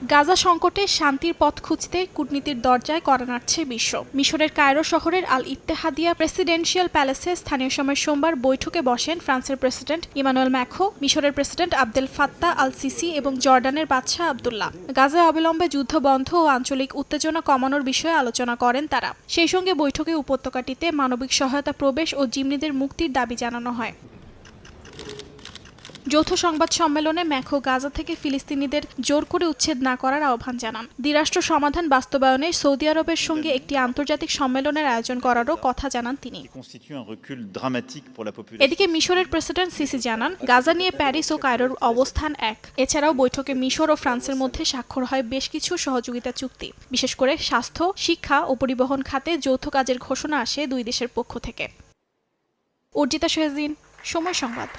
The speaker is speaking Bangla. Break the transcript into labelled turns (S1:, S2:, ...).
S1: গাজা সংকটে শান্তির পথ খুঁজতে কূটনীতির দরজায় কড়া নাড়ছে বিশ্ব। মিশরের কায়রো শহরের আল ইত্তেহাদিয়া প্রেসিডেন্সিয়াল প্যালেসে স্থানীয় সময় সোমবার বৈঠকে বসেন ফ্রান্সের প্রেসিডেন্ট ইমানুয়েল ম্যাখো, মিশরের president Abdel Fattah al CC এবং জর্ডানের বাদশাহ আবদুল্লাহ। গাজায় অবিলম্বে যুদ্ধ বন্ধ ও আঞ্চলিক উত্তেজনা কমানোর বিষয়ে আলোচনা করেন তারা। সেই সঙ্গে বৈঠকে উপত্যকাটিতে মানবিক সহায়তা প্রবেশ ও জিম্মিদের মুক্তির দাবি জানানো হয়। যৌথ সংবাদ সম্মেলনে ম্যাখো গাজা থেকে ফিলিস্তিনিদের জোর করে উচ্ছেদ না করার আহ্বান জানান। দ্বিরাষ্ট্র সমাধান বাস্তবায়নে সৌদি আরবের সঙ্গে একটি আন্তর্জাতিক সম্মেলনের আয়োজন করারও কথা জানান তিনি। এদিকে মিশরের প্রেসিডেন্ট সিসি জানান, গাজা নিয়ে প্যারিস ও কায়রোর অবস্থান এক। এছাড়াও বৈঠকে মিশর ও ফ্রান্সের মধ্যে স্বাক্ষর হয় বেশ কিছু সহযোগিতা চুক্তি, বিশেষ করে স্বাস্থ্য, শিক্ষা ও পরিবহন খাতে যৌথ কাজের ঘোষণা আসে দুই দেশের পক্ষ থেকে। অর্জিতা শেহজিন, সময় সংবাদ।